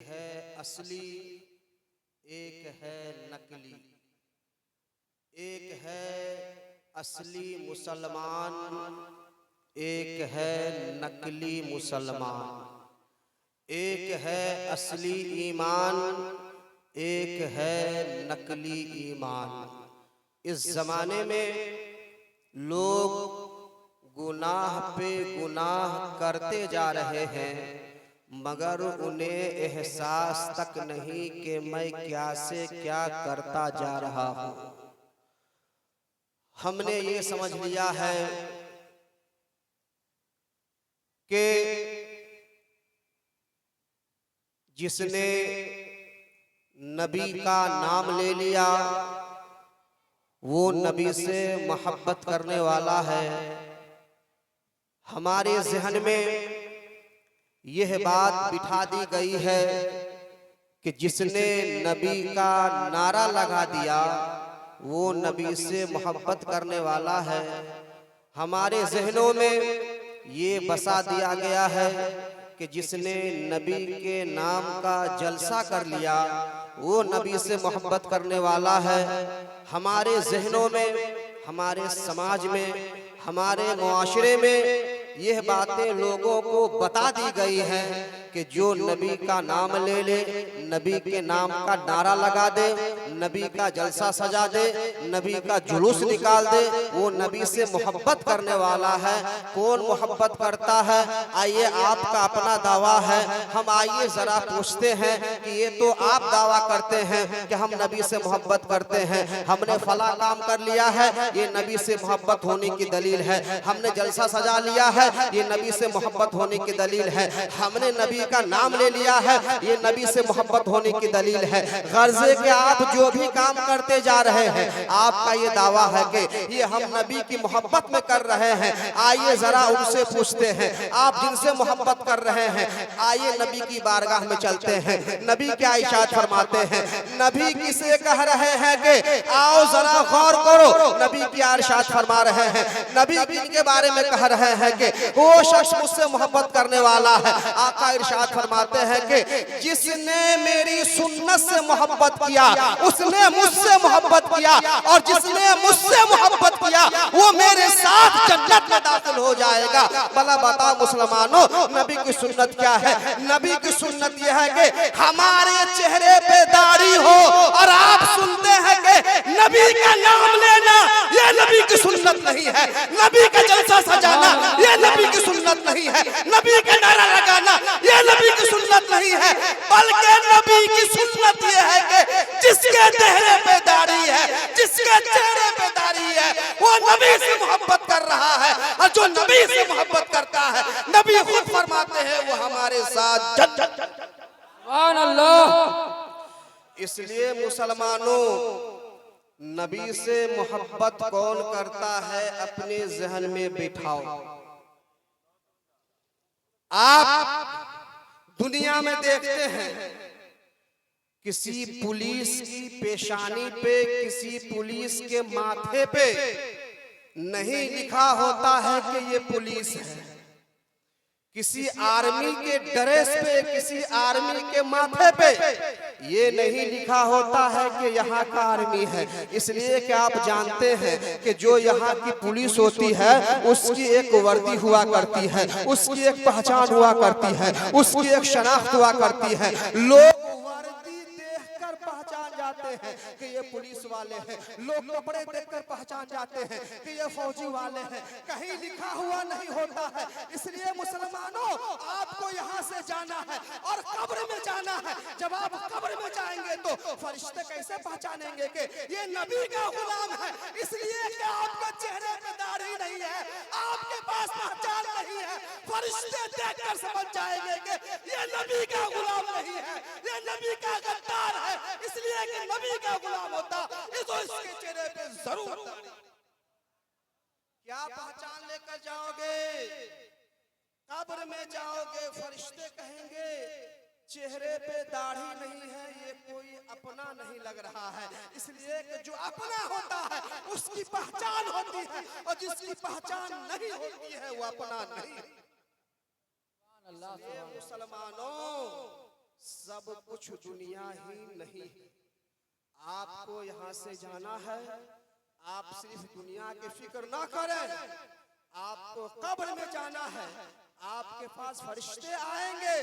है असली, एक है नकली। एक है असली मुसलमान, एक है नकली मुसलमान। एक है असली ईमान, एक है नकली ईमान। इस ज़माने में लोग गुनाह पे गुनाह करते जा रहे हैं, मगर उन्हें एहसास तक नहीं कि मैं क्या से क्या करता जा रहा हूँ। हमने ये समझ लिया है कि जिसने नबी का नाम ले लिया वो नबी से मोहब्बत करने वाला है। हमारे ज़हन में यह बात बिठा दी गई है कि जिसने नबी का नारा लगा दिया वो नबी से मोहब्बत करने वाला है। हमारे ज़हनों में ये बसा दिया गया है कि जिसने नबी के नाम का जलसा कर लिया वो नबी से मोहब्बत करने वाला है। हमारे ज़हनों में, हमारे समाज में, हमारे मुआशरे में यह बातें लोगों को बता दी गई हैं कि जो नबी का नाम ले ले, नबी के नाम का नारा लगा दे, नबी का जलसा सजा दे, नबी का जुलूस निकाल दे, वो नबी से मोहब्बत करने वाला है। कौन मोहब्बत करता है? आइए, आपका अपना दावा है, हम आइए ज़रा पूछते हैं कि ये तो आप दावा करते हैं कि हम नबी से मोहब्बत करते हैं, हमने फला काम कर लिया है, ये नबी से मोहब्बत होने की दलील है। हमने जलसा सजा लिया है, ये नबी से मोहब्बत होने की दलील है। हमने नबी का नाम ले लिया है, ये नबी से मोहब्बत होने की दलील है। गर्जे के आप जो भी काम करते जा रहे हैं, आपका ये दावा है कि ये हम नबी की मोहब्बत में कर रहे हैं। आइए जरा उनसे पूछते हैं, आप जिनसे मोहब्बत कर रहे हैं, आइए नबी की बारगाह में चलते हैं। नबी क्या इरशाद फरमाते हैं? नबी किसे कह रहे हैं कि आओ जरा गौर करो, नबी क्या इरशाद फरमा रहे हैं? नबी इनके बारे में कह रहे हैं कि वो शख्स मुझसे मोहब्बत करने वाला है। आका इरशाद फरमाते हैं कि जिसने मेरी सुन्नत से मोहब्बत किया उसने मुझसे मोहब्बत किया, और जिसने मुझसे मोहब्बत किया वो मेरे साथ जन्नत में दाखिल हो जाएगा। भला बताओ मुसलमानों, नबी की सुन्नत क्या है? नबी की सुन्नत यह है कि हमारे चेहरे पे दाढ़ी हो और आप सुनते हैं कि नबी का नाम लेना, यह नबी की सुन्नत नहीं है। नबी का जलसा सजाना यह नबी की सुन्नत नहीं है। नबी का नारा लगाना यह नबी की सुन्नत नहीं है, बल्कि नबी की सुन्नत यह है कि जिसके चेहरे पे दाढ़ी है, जिसके चेहरे पे दाढ़ी है, वो नबी से मोहब्बत कर रहा है। और जो नबी से मोहब्बत करता है, नबी खुद फरमाते हैं वो हमारे साथ जन्नत। सुभान अल्लाह। इसलिए मुसलमानों, नबी से मोहब्बत कौन करता है अपने ज़हन में बिठाओ। आप दुनिया में देखते हैं किसी पुलिस की पेशानी पे, किसी पुलिस के माथे पे नहीं लिखा होता है कि ये पुलिस है। किसी आर्मी के ड्रेस पे, किसी आर्मी के माथे पे ये नहीं लिखा होता है कि यहाँ का आर्मी है। इसलिए कि आप जानते हैं कि जो यहाँ की पुलिस होती है उसकी एक वर्दी हुआ करती है, उसकी एक पहचान हुआ करती है, उसकी एक शनाख्त हुआ करती है। लोग वर्दी देखकर पहचान जाते हैं कि ये पुलिस वाले हैं, लोग कपड़े देखकर पहचान जाते हैं कि ये फौजी वाले हैं। कहीं लिखा हुआ नहीं होता है। इसलिए मुसलमानों, आपको यहाँ से जाना है और कब्र में जाना है। जब आप कब्र में जाएंगे तो फरिश्ते कैसे पहचानेंगे कि ये नबी का गुलाम है? इसलिए कि आपके चेहरे पे दाढ़ी नहीं है, आपके पास पहचान नहीं है। फरिश्ते देखकर समझ जाएंगे कि ये नबी का गुलाम नहीं है, ये नबी का गद्दार है। इसलिए कि नबी का गुलाम होता तो इसके चेहरे पे जरूर क्या पहचान लेकर जाओगे? कब्र में जाओगे, फरिश्ते कहेंगे चेहरे पे दाढ़ी नहीं है, ये कोई अपना नहीं लग रहा है। इसलिए कि जो अपना होता है उसकी पहचान होती है, और जिसकी पहचान नहीं होती है वो अपना नहीं। मुसलमानों, सब कुछ दुनिया ही नहीं, आपको यहाँ से जाना है। आप सिर्फ दुनिया की फिक्र ना करें, आपको कब्र में जाना है। आपके पास फरिश्ते आएंगे,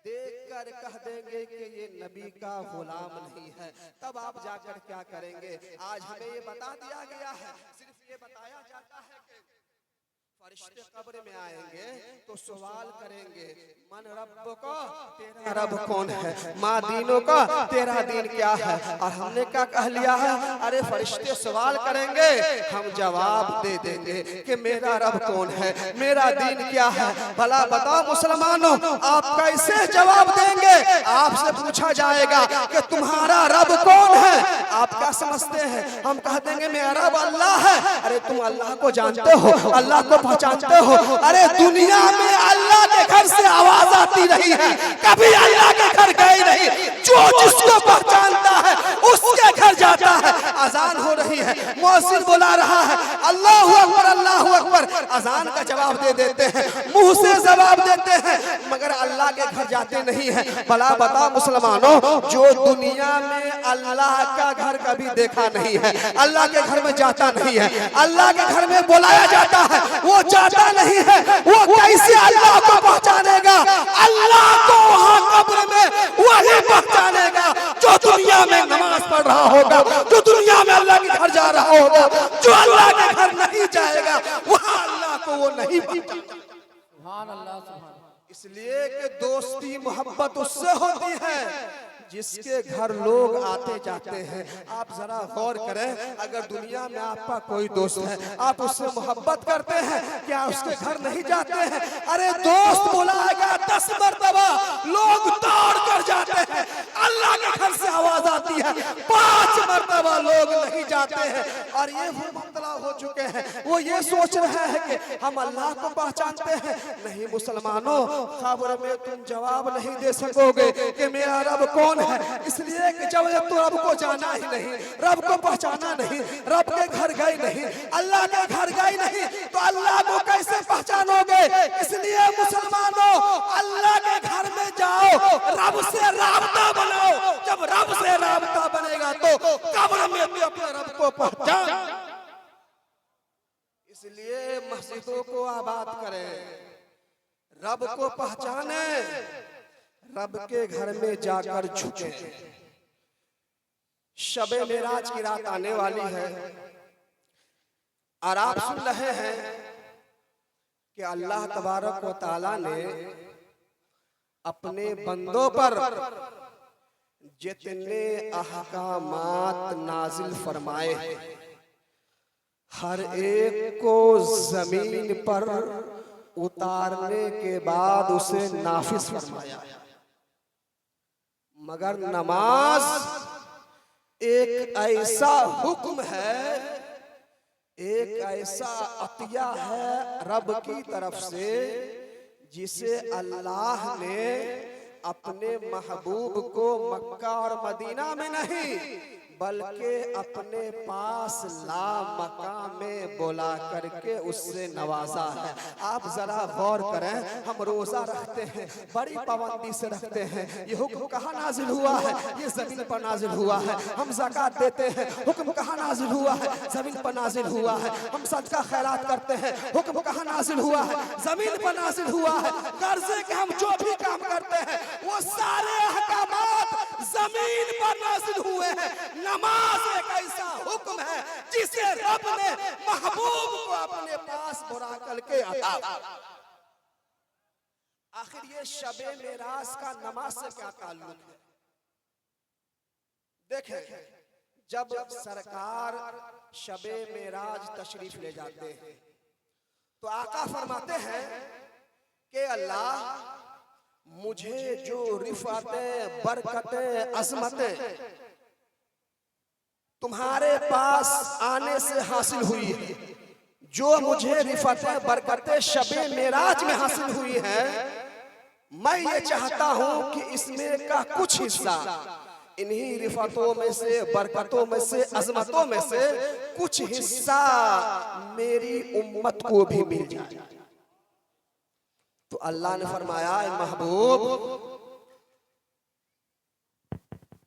देखकर कह देंगे कि ये नबी का गुलाम नहीं है। तब आप जाकर क्या करेंगे? आज हमें ये बता दिया गया है, सिर्फ ये बताया जाता है कि फरिश्ते कब्र में आएंगे तो सवाल करेंगे, मन रब को, तेरा रब कौन है? माँ दीनों का, तेरा दीन क्या है? और हमने क्या कह लिया है? अरे फरिश्ते सवाल करेंगे, हम जवाब दे देंगे कि मेरा रब कौन है, मेरा दीन क्या है। भला बताओ मुसलमानों, आप कैसे जवाब देंगे? आपसे पूछा जाएगा कि तुम्हारा रब कौन है, आप क्या समझते हैं? हम कह देंगे मेरा रब अल्लाह है। अरे तुम अल्लाह को जानते हो, अल्लाह को पहचानते हो? अरे दुनिया में अल्लाह के घर से आवाज आती रही है, कभी अल्लाह के घर गई नहीं। जो जिसको पहचानता है उसके घर जाता है। अजान हो रही है, मुअज्जिन बुला रहा है, अल्लाहु अकबर अल्लाहु अकबर, अजान का जवाब दे देते हैं, मुंह से जवाब देते हैं, मगर अल्लाह के घर जाते नहीं है। भला बता मुसलमानों, जो दुनिया में अल्लाह का घर कभी देखा नहीं है, अल्लाह के घर में जाता नहीं है, अल्लाह के घर में बुलाया जाता है, वो जाता नहीं है, वो कैसे अल्लाह को पहचानेगा? अल्लाह को वहां कब्र में वही पहचानेगा जो दुनिया में नमाज पढ़ रहा होगा, जो दुनिया में अल्लाह के घर जा रहा होगा। जो अल्लाह के घर नहीं जाएगा वहां अल्लाह को वो नहीं पहचानेगा। सुभान अल्लाह, सुभान। इसलिए कि दोस्ती मोहब्बत उससे होती है जिसके घर लोग आते जाते हैं। आप जरा गौर करें, अगर दुनिया में आपका कोई दोस्त है, आप उससे मोहब्बत करते हैं, क्या उसके घर नहीं जाते हैं? अरे दोस्त बुलाएगा 10 मरतबा, लोग दौड़ कर जाते हैं। अल्लाह के घर से आवाज आती है, 5 मरतबा लोग नहीं जाते हैं। और ये वो मुब्तला हो चुके हैं, वो ये सोच रहे हैं कि हम अल्लाह को पहचानते हैं। नहीं मुसलमानों, खबर में तुम जवाब नहीं दे सकोगे कि मेरा रब कौन है, इसलिए कि जब तो रब को जाना ही नहीं, रब को पहचाना नहीं, रब के घर गए नहीं, अल्लाह के घर गए नहीं, तो अल्लाह को कैसे पहचानोगे? इसलिए मुसलमानों, अल्लाह के घर में जाओ, रब से राबता बनाओ। जब रब से राबता बनेगा तो कब्र में भी अपने रब को पहचान। इसलिए मस्जिदों को आबाद करें, रब को पहचाने, रब के घर में जाकर झुके। शबे मेराज की रात आने वाली है और आप सुन रहे हैं कि अल्लाह तबारक व तआला ने अपने बंदों पर जितने अहकामात नाजिल फरमाए, हर एक को जमीन पर उतारने के बाद उसे नाफिज फरमाया। मगर नमाज एक ऐसा हुक्म है, एक ऐसा अतिया है रब की तरफ से, जिसे अल्लाह ने अपने महबूब को मक्का और मदीना में नहीं बल्कि अपने पास ला मकाम में बुला करके उससे नवाजा है। आप जरा गौर करें, हम रोजा रखते हैं, बड़ी पाबंदी से रखते हैं। ये हुक्म कहाँ नाजिल हुआ है? ये जमीन पर नाजिल हुआ है। हम ज़कात देते हैं, हुक्म कहाँ नाजिल हुआ है? जमीन पर नाजिल हुआ है। हम सदका खैरात करते हैं, हुक्म कहाँ नाजिल हुआ है? जमीन पर नाजिल हुआ है। कर्जे के हम जो भी काम करते हैं वो सारे अहकामात जमीन पर नाजिल हुए हैं। नमाज एक ऐसा हुक्म है जिसे रब ने महबूब को अपने पास बुला करके अता। आखिर ये शबे मेराज का नमाज से क्या ताल्लुक है? देखें, जब सरकार शबे मेराज तशरीफ ले जाते हैं तो आका फरमाते हैं कि अल्लाह मुझे जो रिफातें, बरकतें, अज़मतें तुम्हारे पास आने से हासिल हुई है, जो मुझे रिफातें, बरकतें शबे मेराज में हासिल हुई है, मैं ये चाहता हूं कि इसमें का कुछ हिस्सा इन्हीं रिफातों में से, बरकतों में से, अज़मतों में से कुछ हिस्सा मेरी उम्मत को भी मिल जाए। तो अल्लाह ने फरमाया, महबूब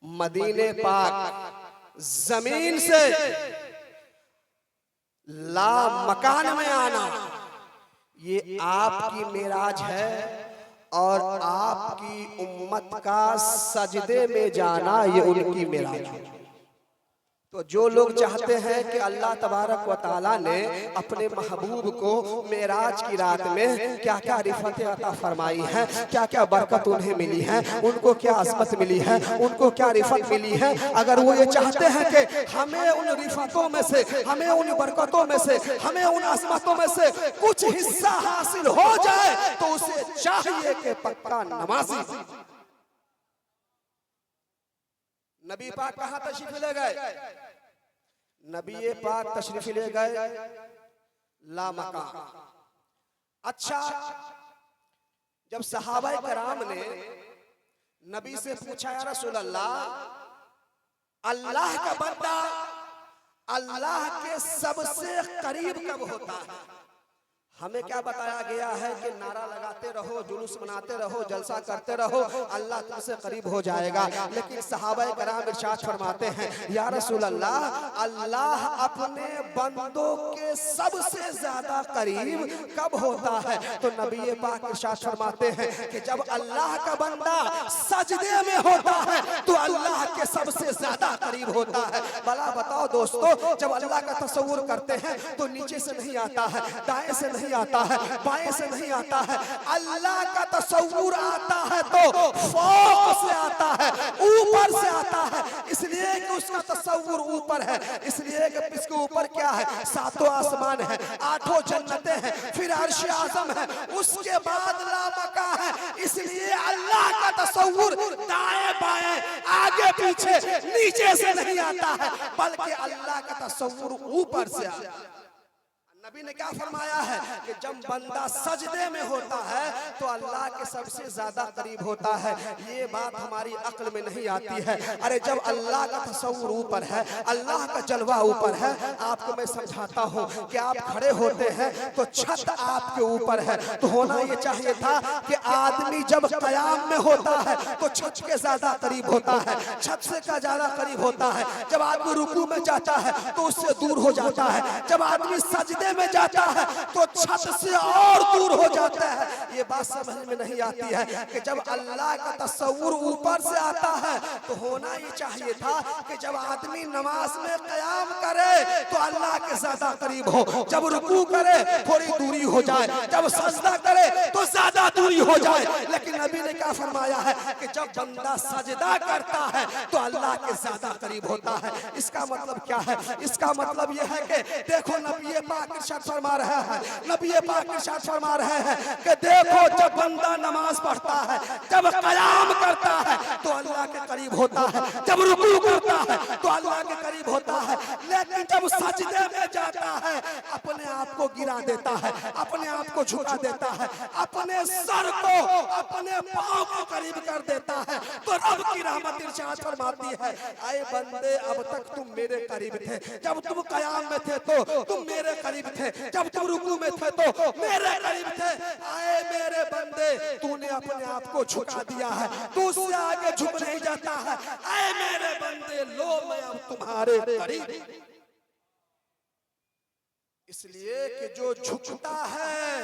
मदीने पाक जमीन से ला मकान में आना, ये आपकी मेराज है। और आपकी उम्मत का सजदे में जाना ये उनकी मेराज है। तो जो लोग चाहते हैं कि अल्लाह तबारक व तआला ने अपने महबूब को मेराज की रात में क्या क्या रिफतें अता फरमाई हैं, क्या क्या बरकत उन्हें मिली है, उनको क्या अज़मत मिली है, उनको क्या रिफत मिली है, अगर वो ये चाहते हैं कि हमें उन रिफतों में से, हमें उन बरकतों में से, हमें उन अज़मतों में से कुछ हिस्सा हासिल हो जाए, तो उसे चाहिए कि पक्का नमाजी। नबी पाक कहाँ तशरीफ ले गए? नबी पाक तशरीफ ले गए ला मकान। अच्छा, जब सहाबा कराम ने नबी से पूछा, या रसूल अल्लाह, अल्लाह का बंदा अल्लाह के सबसे करीब कब होता है? हमें क्या बताया गया है कि नारा लगाते रहो, जुलूस मनाते रहो, जलसा करते रहो, अल्लाह तुमसे करीब हो जाएगा। लेकिन सहाबाए कराम इरशाद फरमाते हैं, या रसूल अल्लाह, अल्लाह अपने बंदों के सबसे ज्यादा करीब कब होता है? तो नबी पाक इरशाद फरमाते हैं कि जब अल्लाह का बंदा सजदे में होता है तो अल्लाह के सबसे ज्यादा करीब होता है। भला बताओ दोस्तों, जब अल्लाह का तसव्वुर करते हैं तो नीचे से नहीं आता है, दाएं से नहीं आता है, बाएं से नहीं आता है, अल्लाह का तसव्वुर आता है तो फौक से आता है, ऊपर से आता है। इसलिए कि उसका तसव्वुर ऊपर है, इसलिए कि इसके ऊपर क्या है? सातों आसमान है, आठों जन्नतें हैं, फिर अर्श आज़म है, उसके बाद ला मका है। इसलिए अल्लाह का तसव्वुर दाएं बाएं, आगे पीछे, नीचे से नहीं आता है, बल्कि अल्लाह का तसव्वुर ऊपर से आता है। नबी ने क्या फरमाया है कि जब बंदा सजदे में होता है तो अल्लाह के सबसे ज्यादा करीब होता है। ये बात हमारी अक्ल में नहीं आती है। अरे जब अल्लाह का तसव्वुर ऊपर है, अल्लाह का जलवा ऊपर है, आपको मैं समझाता हूँ कि आप खड़े होते हैं तो छत आपके ऊपर है, तो होना ये चाहिए था कि आदमी जब कयाम में होता है तो छत के ज्यादा करीब होता है, छत से का ज्यादा करीब होता है। जब आदमी रुकू में जाता है तो उससे दूर हो जाता है, जब आदमी सजदे में जाता है तो छत से और दूर हो जाता है। ये बात समझ में नहीं आती है कि जब अल्लाह का तसव्वुर ऊपर से आता है तो होना ये चाहिए था कि जब आदमी नमाज में कयाम करे तो अल्लाह के ज्यादा करीब हो, जब रुकू करे थोड़ी दूरी हो जाए, जब सजदा करे तो ज्यादा दूरी हो जाए। लेकिन नबी ने क्या फरमाया है कि जब बंदा सजदा करता है तो अल्लाह के ज्यादा करीब होता है। इसका मतलब क्या है? इसका मतलब यह है कि देखो नबी पाक इरशाद फरमा रहे हैं, नबी पाक इरशाद फरमा रहे हैं कि देखो जब बंदा नमाज पढ़ता है, जब कयाम करता है तो अल्लाह के करीब होता है, जब रुकू करता है तो अल्लाह के करीब होता है। लेकिन जब सजदे में जाता है अपने आप को गिरा देता है, अपने आप को झुका देता है, अपने सर को अपने पांव को करीब कर देता है। तो रब की रहमत इरशाद फरमाती है, आए बंदे अब तक तुम मेरे करीब थे, जब तुम कयाम में थे तो तुम मेरे करीब थे, जब तुम रुकू में थे तो मेरे करीब थे। आए मेरे बंदे, तूने अपने आप को झुका दिया है, तू उससे आगे झुक नहीं जाता है। आए मेरे बंदे, लो मैं अब तुम्हारे करीब। इसलिए कि जो झुकता है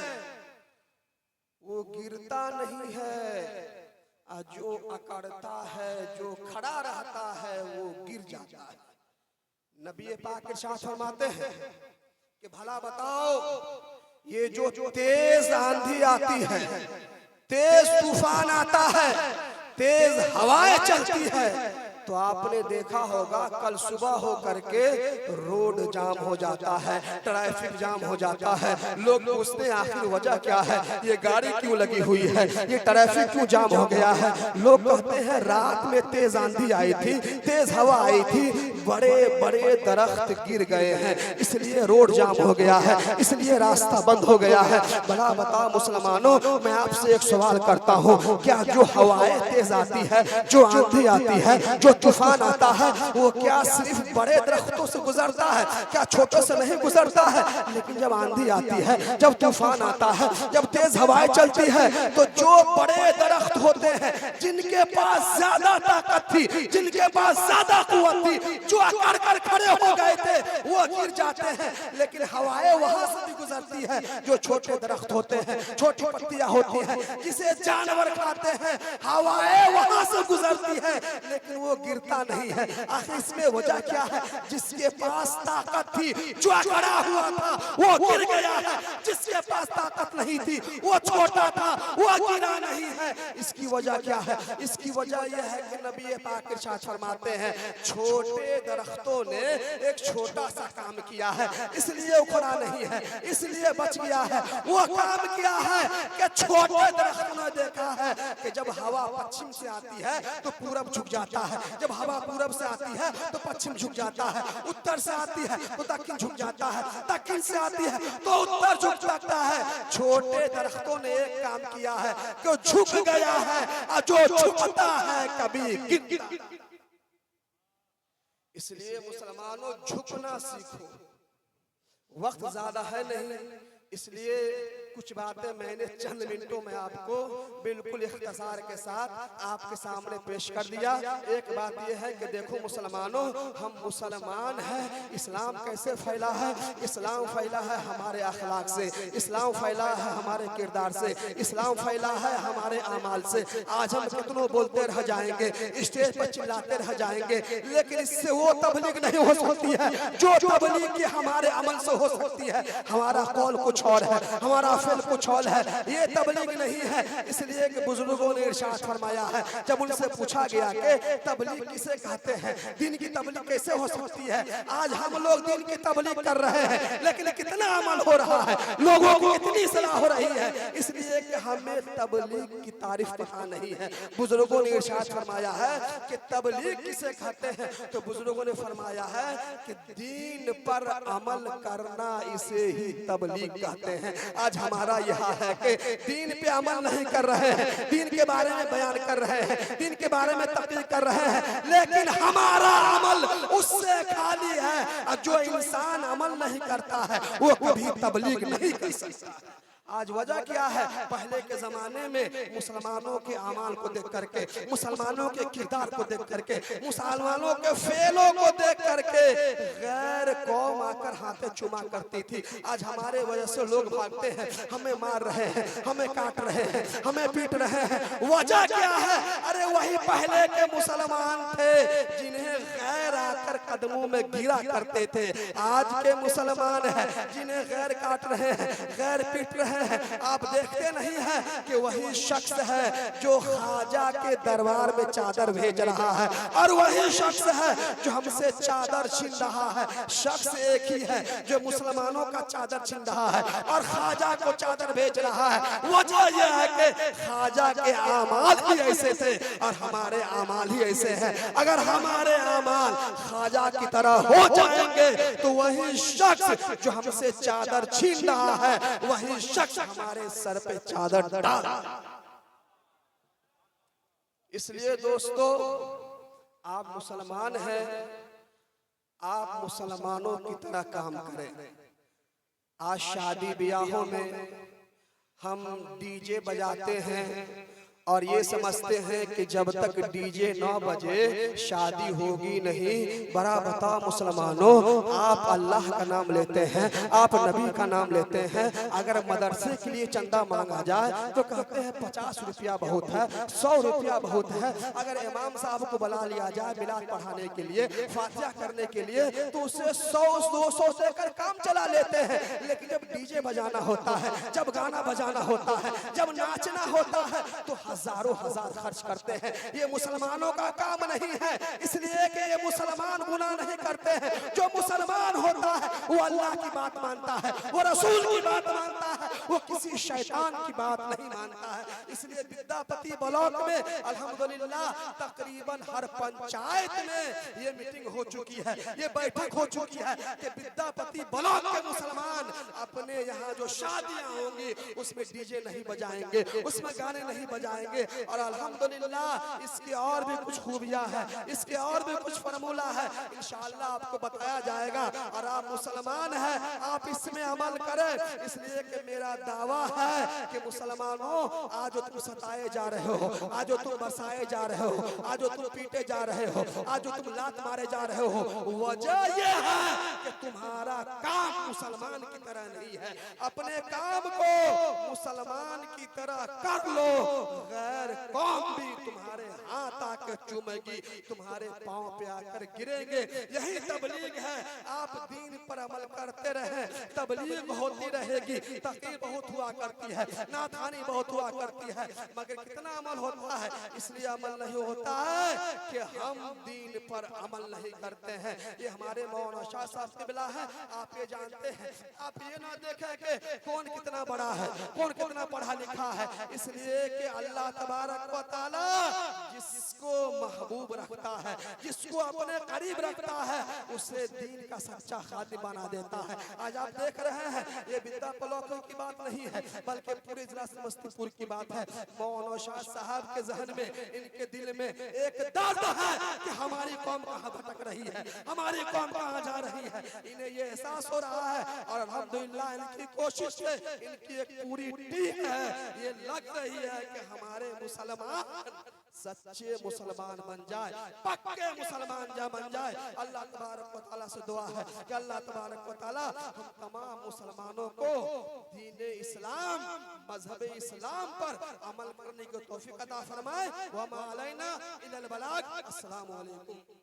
वो गिरता नहीं है, और जो अकड़ता है, जो खड़ा रहता है वो गिर जाता है। नबी पाक इरशाद फरमाते हैं कि भला बताओ, ये जो तेज आंधी आती है, तेज तूफान आता है, तेज हवाएं चलती है, तो आपने देखा होगा कल सुबह हो करके रोड जाम हो जाता है, ट्रैफिक जाम हो जाता है। लोग पूछते हैं आखिर वजह क्या है, ये गाड़ी क्यों लगी हुई है, ये ट्रैफिक क्यों जाम हो गया है। लोग कहते हैं रात में तेज आंधी आई थी, तेज हवा आई थी, बड़े बड़े दरख्त गिर गए हैं, इसलिए रोड जाम हो गया है, इसलिए रास्ता बंद हो गया है। भला बताओ मुसलमानों, मैं आपसे एक सवाल करता हूँ, क्या जो हवाएं तेज आती है, जो आंधी आती है, जो तूफान आता है वो क्या सिर्फ बड़े दरख्तों से गुजरता है, क्या छोटों से नहीं गुजरता है। लेकिन जब आंधी आती है, जब तूफान आता है, जब तेज हवाएं चलती है, तो जो बड़े दरख्त होते हैं, जिनके पास ज्यादा ताकत थी, जिनके पास ज्यादा कुव्वत थी, जो अकड़ कर खड़े हो गए थे, वो गिर जाते हैं। लेकिन हवाएं वहां से भी गुजरती है। जो छोटे दरख्त होते हैं, छोटी पत्तियां होती हैं, जिसे जानवर खाते हैं, हवाएं वहां से गुजरती है, लेकिन वो गिरता नहीं है। आखिर इसमें वजह क्या है? जिसके पास ताकत थी, जो अकड़ा हुआ था, वो गिर गया है। जिसके पास ताकत नहीं थी, वो छोटा था, वो गिरा नहीं है। इसकी वजह क्या है? इसकी वजह यह है कि नबी पाक इरशाद फरमाते हैं, छोटे दरख्तों ने एक छोटा सा काम किया है, इसलिए उखड़ा नहीं है, इसलिए बच गया है। वो काम किया है कि छोटे दरख्तों ने देखा है कि जब हवा पश्चिम से आती है तो पूरब झुक जाता है, जब हवा पूरब से आती है तो पश्चिम झुक जाता है, उत्तर से आती है तो दक्षिण झुक जाता है, दक्षिण से आती है तो उत्तर झुक जाता है। छोटे दरख्तों ने एक काम किया है कि झुक गया है, और जो झुकता है कभी गिरता। इसलिए मुसलमानों झुकना सीखो। वक्त ज्यादा है नहीं, इसलिए कुछ बातें मैंने चंद मिनटों में आपको बिल्कुल इख्तिसार के साथ आपके सामने पेश कर दिया। एक बात यह है कि देखो मुसलमानों, हम मुसलमान हैं। इस्लाम कैसे फैला है? इस्लाम फैला है हमारे अखलाक से, इस्लाम फैला है हमारे किरदार से, इस्लाम फैला है हमारे अमाल से। आज हम कितनों बोलते रह जाएंगे, स्टेज पर चिल्लाते रह जाएंगे, लेकिन इससे वो तबलीग नहीं हो सकती है जो तबलीग की हमारे अमल से हो सकती है। हमारा कौल कुछ और है, हमारा फिल कुछ और है, ये तबलीग नहीं है। इसलिए कि बुजुर्गों ने इरशाद फरमाया है, जब उनसे पूछा गया कि तबलीग किसे कहते हैं, दीन की तबलीग कैसे हो सकती है? आज हम लोग दीन की तबलीग कर रहे हैं, लेकिन कितना अमल हो रहा है, लोगों की कितनी इस्लाह हो रही है, इसलिए कि हमें तबलीग की तारीफ पता नहीं है। बुजुर्गों ने इरशाद फरमाया है कि तबलीग किसे कहते हैं, तो बुजुर्गों ने फरमाया है कि दीन पर अमल करना, इसे ही तबलीग कहते हैं। आज हमारा यह है कि दीन पे अमल नहीं कर रहे हैं, दीन के बारे में बयान कर रहे हैं, दीन के बारे में तकरीर कर रहे हैं, लेकिन हमारा अमल उससे खाली है। और जो इंसान अमल नहीं करता है वो कभी तबलीग नहीं कर सकता। आज वजह क्या है? पहले के जमाने में मुसलमानों के अमाल को देख करके, मुसलमानों के किरदार को देख करके, मुसलमानों के फेलों को देख करके गैर कौम आकर हाथे चुमा करती थी। आज हमारे वजह से लोग भागते हैं, हमें मार रहे हैं, हमें काट रहे हैं, हमें पीट रहे हैं। वजह क्या है? अरे वही पहले के मुसलमान थे जिन्हें गैर आकर कदमों में गिरा करते थे। आज के मुसलमान हैं जिन्हें गैर काट रहे हैं, गैर पीट रहे हैं। आप देखते नहीं है कि वही शख्स है जो ख्वाजा के दरबार में चादर भेज रहा है, और वही शख्स है जो हमसे चादर छीन रहा है। शख्स एक ही है जो मुसलमानों का चादर छीन रहा है और ख्वाजा को चादर भेज रहा है। वजह यह है कि ख्वाजा के आमाल ही ऐसे थे और हमारे आमाल ही ऐसे हैं। अगर हमारे आमाल ख्वाजा की तरह हो जाएंगे तो वही शख्स जो हमसे चादर छीन रहा है, वही शख्स हमारे सर पे चादर डाल। इसलिए दोस्तों, आप मुसलमान हैं, आप मुसलमानों की तरह काम करें। आज शादी ब्याहों में हम डीजे बजाते हैं और ये समझते हैं कि जब तक डीजे 9 बजे शादी होगी नहीं। बड़ा बताओ मुसलमानों, आप अल्लाह का नाम लेते हैं, आप नबी का नाम लेते हैं। अगर मदरसे के लिए चंदा मांगा जाए तो कहते हैं 50 रुपया बहुत है, 100 रुपया बहुत है। अगर इमाम साहब को बुला लिया जाए मिलाद पढ़ाने के लिए, फातिहा करने के लिए, तो उससे 100-200 देकर काम चला लेते हैं। लेकिन जब डीजे बजाना होता है, जब गाना बजाना होता है, जब नाचना होता है, तो हजारों हजार खर्च करते हैं। ये मुसलमानों का काम नहीं है, इसलिए कि ये मुसलमान गुनाह नहीं करते हैं। जो मुसलमान होता है वो अल्लाह की बात मानता है, वो रसूल की बात मानता है, वो किसी किसी शैतान की बात नहीं मानता है। इसलिए विद्यापति ब्लॉक में अल्हम्दुलिल्लाह तकरीबन हर पंचायत में ये मीटिंग हो चुकी है, ये बैठक हो चुकी है कि विद्यापति ब्लॉक के मुसलमान अपने यहाँ जो शादियां होंगी उसमें डीजे नहीं बजाएंगे, उसमें गाने नहीं बजाएंगे। और अल्हम्दुलिल्लाह इसकी और भी कुछ खूबियां है, इसके और भी कुछ फार्मूला है, इंशाअल्लाह आपको बताया जाएगा। और आप मुसलमान हैं, आप इसमें अमल करें। इसलिए कि मेरा दावा है कि मुसलमानों, आज जो तुम सताए जा रहे हो, आज जो तुम बरसाए जा रहे हो, आज जो तुम पीटे जा रहे हो, आज जो तुम लात मारे जा रहे हो, वजह यह है कि तुम्हारा काम मुसलमान की तरह नहीं है। अपने काम को मुसलमान की तरह कर लो, गैर कौम भी तुम्हारे हाथ आकर चूमेगी, तुम्हारे पांव पे आकर गिरेंगे। यही तबलीग है। आप दीन पर अमल करते रहे, तबलीग होती रहेगी। तकरीर बहुत हुआ करती है, नाथानी बहुत हुआ करती है, मगर कितना अमल होता है? इसलिए अमल नहीं होता है कि हम दीन पर अमल नहीं करते हैं। ये हमारे मौलाना शाह साहब क़िबला है, आप ये जानते हैं। आप ये ना देखें कि कौन कितना बड़ा है, कौन कितना पढ़ा लिखा है। इसलिए कि अल्लाह तबारक व तआला जिसको महबूब रखता है, जिसको अपने करीब रखता है, उसे दीन का सच्चा खादिम बना देता है। आज आप देख रहे हैं, ये विद्या ब्लॉकों की बात नहीं है, बल्कि पूरे जिला समस्तीपुर की बात है। मौलाना शाह साहब के जहन में, इनके दिल में एक दर्द है कि हमारी कौम कहाँ भटक रही है, हमारी कौम कहाँ जा रही है। इन्हें ये एहसास हो रहा है और अल्हम्दुलिल्लाह इनकी कोशिश से, इनकी एक पूरी टीम है, ये लग रही है कि हमारे मुसलमान सच्चे मुसलमान बन जाए, पक्के मुसलमान बन जाए। अल्लाह तबारक व तआला से दुआ है कि अल्लाह तबारक व तआला हम तमाम मुसलमानों को दीन इस्लाम, मजहब इस्लाम पर अमल करने की तौफीक अता फरमाए। व मा अलैना इल्लल बलाग। अस्सलामु अलैकुम।